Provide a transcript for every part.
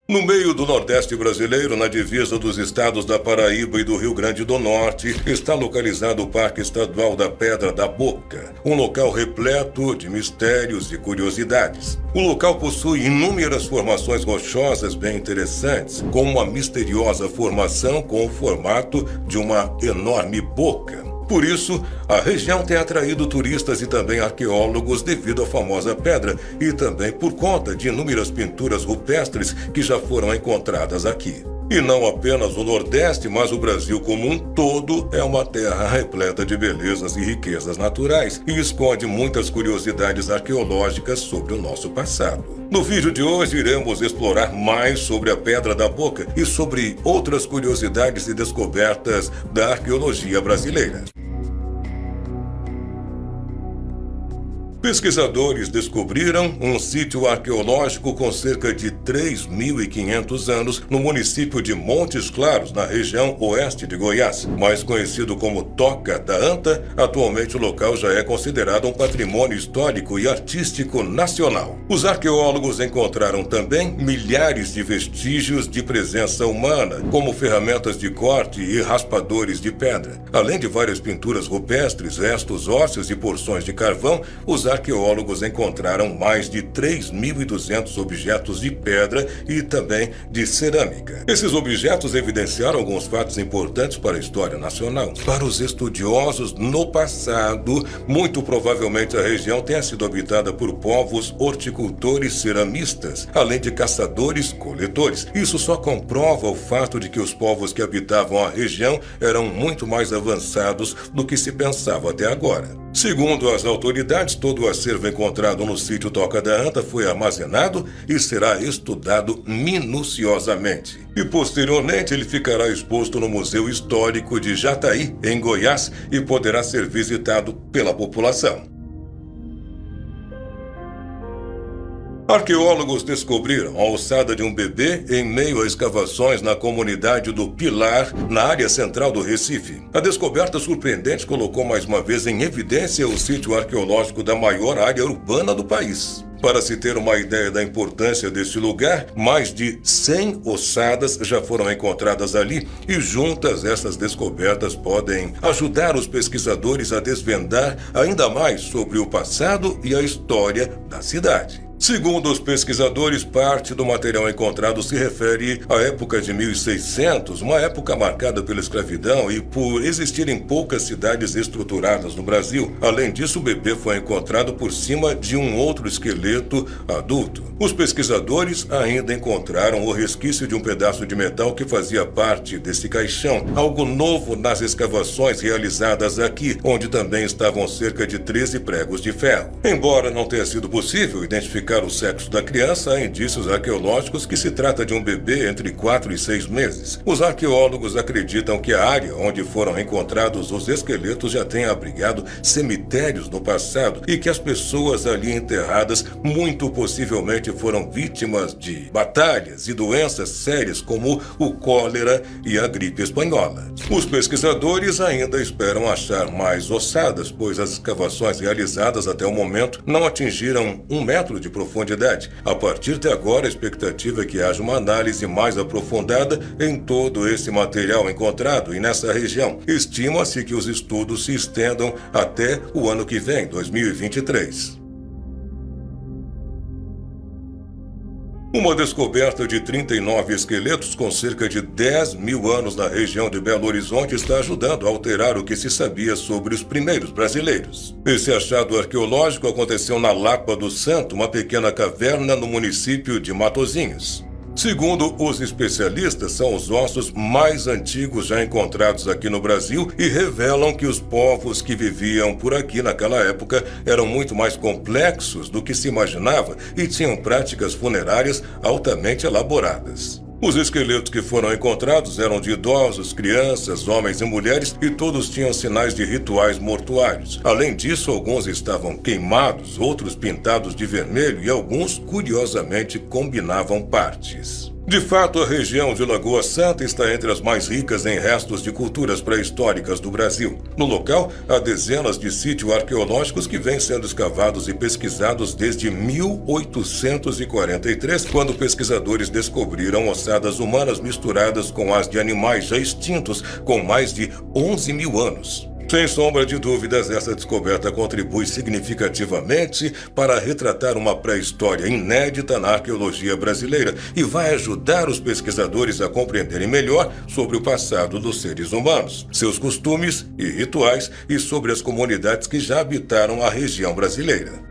No meio do Nordeste brasileiro, na divisa dos estados da Paraíba e do Rio Grande do Norte, está localizado o Parque Estadual da Pedra da Boca, um local repleto de mistérios e curiosidades. O local possui inúmeras formações rochosas bem interessantes, com uma misteriosa formação com o formato de uma enorme boca. Por isso, a região tem atraído turistas e também arqueólogos devido à famosa pedra e também por conta de inúmeras pinturas rupestres que já foram encontradas aqui. E não apenas o Nordeste, mas o Brasil como um todo é uma terra repleta de belezas e riquezas naturais e esconde muitas curiosidades arqueológicas sobre o nosso passado. No vídeo de hoje iremos explorar mais sobre a Pedra da Boca e sobre outras curiosidades e descobertas da arqueologia brasileira. Pesquisadores descobriram um sítio arqueológico com cerca de 3.500 anos no município de Montes Claros, na região oeste de Goiás. Mais conhecido como Toca da Anta, atualmente o local já é considerado um patrimônio histórico e artístico nacional. Os arqueólogos encontraram também milhares de vestígios de presença humana, como ferramentas de corte e raspadores de pedra. Além de várias pinturas rupestres, restos ósseos e porções de carvão, os arqueólogos encontraram mais de 3.200 objetos de pedra e também de cerâmica. Esses objetos evidenciaram alguns fatos importantes para a história nacional. Para os estudiosos, no passado, muito provavelmente a região tenha sido habitada por povos horticultores ceramistas, além de caçadores-coletores. Isso só comprova o fato de que os povos que habitavam a região eram muito mais avançados do que se pensava até agora. Segundo as autoridades, todo o acervo encontrado no sítio Toca da Anta foi armazenado e será estudado minuciosamente. E posteriormente ele ficará exposto no Museu Histórico de Jataí, em Goiás, e poderá ser visitado pela população. Arqueólogos descobriram a ossada de um bebê em meio a escavações na comunidade do Pilar, na área central do Recife. A descoberta surpreendente colocou mais uma vez em evidência o sítio arqueológico da maior área urbana do país. Para se ter uma ideia da importância deste lugar, mais de 100 ossadas já foram encontradas ali e juntas essas descobertas podem ajudar os pesquisadores a desvendar ainda mais sobre o passado e a história da cidade. Segundo os pesquisadores, parte do material encontrado se refere à época de 1600, uma época marcada pela escravidão e por existirem poucas cidades estruturadas no Brasil. Além disso, o bebê foi encontrado por cima de um outro esqueleto adulto. Os pesquisadores ainda encontraram o resquício de um pedaço de metal que fazia parte desse caixão, algo novo nas escavações realizadas aqui, onde também estavam cerca de 13 pregos de ferro. Embora não tenha sido possível identificar o sexo da criança, há indícios arqueológicos que se trata de um bebê entre 4 e 6 meses. Os arqueólogos acreditam que a área onde foram encontrados os esqueletos já tenha abrigado cemitérios no passado e que as pessoas ali enterradas muito possivelmente foram vítimas de batalhas e doenças sérias como o cólera e a gripe espanhola. Os pesquisadores ainda esperam achar mais ossadas, pois as escavações realizadas até o momento não atingiram 1 metro de profundidade. A partir de agora, a expectativa é que haja uma análise mais aprofundada em todo esse material encontrado e nessa região. Estima-se que os estudos se estendam até o ano que vem, 2023. Uma descoberta de 39 esqueletos com cerca de 10.000 anos na região de Belo Horizonte está ajudando a alterar o que se sabia sobre os primeiros brasileiros. Esse achado arqueológico aconteceu na Lapa do Santo, uma pequena caverna no município de Matozinhos. Segundo os especialistas, são os ossos mais antigos já encontrados aqui no Brasil e revelam que os povos que viviam por aqui naquela época eram muito mais complexos do que se imaginava e tinham práticas funerárias altamente elaboradas. Os esqueletos que foram encontrados eram de idosos, crianças, homens e mulheres e todos tinham sinais de rituais mortuários. Além disso, alguns estavam queimados, outros pintados de vermelho e alguns, curiosamente, combinavam partes. De fato, a região de Lagoa Santa está entre as mais ricas em restos de culturas pré-históricas do Brasil. No local, há dezenas de sítios arqueológicos que vêm sendo escavados e pesquisados desde 1843, quando pesquisadores descobriram ossadas humanas misturadas com as de animais já extintos, com mais de 11 mil anos. Sem sombra de dúvidas, essa descoberta contribui significativamente para retratar uma pré-história inédita na arqueologia brasileira e vai ajudar os pesquisadores a compreenderem melhor sobre o passado dos seres humanos, seus costumes e rituais e sobre as comunidades que já habitaram a região brasileira.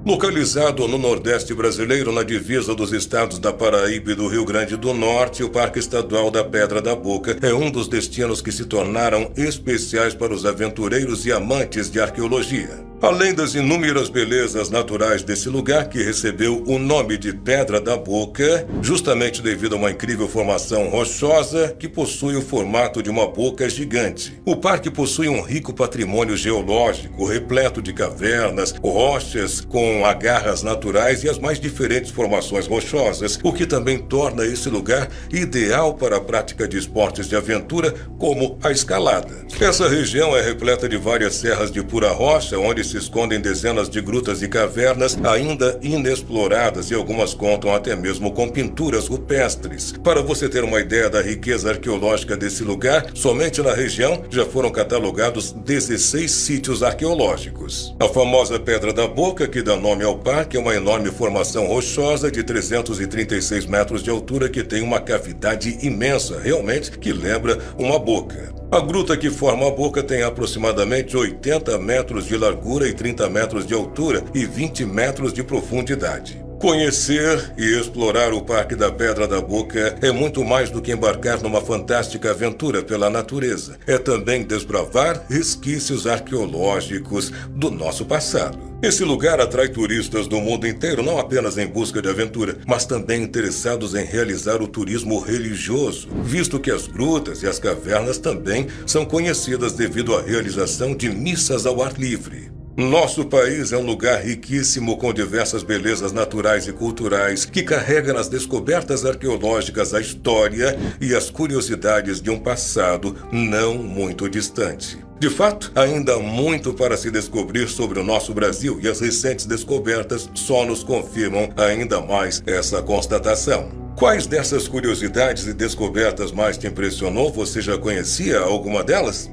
Localizado no Nordeste brasileiro, na divisa dos estados da Paraíba e do Rio Grande do Norte, o Parque Estadual da Pedra da Boca é um dos destinos que se tornaram especiais para os aventureiros e amantes de arqueologia. Além das inúmeras belezas naturais desse lugar, que recebeu o nome de Pedra da Boca, justamente devido a uma incrível formação rochosa que possui o formato de uma boca gigante. O parque possui um rico patrimônio geológico, repleto de cavernas, rochas com agarras naturais e as mais diferentes formações rochosas, o que também torna esse lugar ideal para a prática de esportes de aventura, como a escalada. Essa região é repleta de várias serras de pura rocha, onde se escondem dezenas de grutas e cavernas ainda inexploradas e algumas contam até mesmo com pinturas rupestres. Para você ter uma ideia da riqueza arqueológica desse lugar, somente na região já foram catalogados 16 sítios arqueológicos. A famosa Pedra da Boca, que dá nome ao parque, é uma enorme formação rochosa de 336 metros de altura que tem uma cavidade imensa, realmente, que lembra uma boca. A gruta que forma a boca tem aproximadamente 80 metros de largura e 30 metros de altura e 20 metros de profundidade. Conhecer e explorar o Parque da Pedra da Boca é muito mais do que embarcar numa fantástica aventura pela natureza. É também desbravar resquícios arqueológicos do nosso passado. Esse lugar atrai turistas do mundo inteiro, não apenas em busca de aventura, mas também interessados em realizar o turismo religioso, visto que as grutas e as cavernas também são conhecidas devido à realização de missas ao ar livre. Nosso país é um lugar riquíssimo com diversas belezas naturais e culturais que carrega nas descobertas arqueológicas a história e as curiosidades de um passado não muito distante. De fato, ainda há muito para se descobrir sobre o nosso Brasil e as recentes descobertas só nos confirmam ainda mais essa constatação. Quais dessas curiosidades e descobertas mais te impressionou? Você já conhecia alguma delas?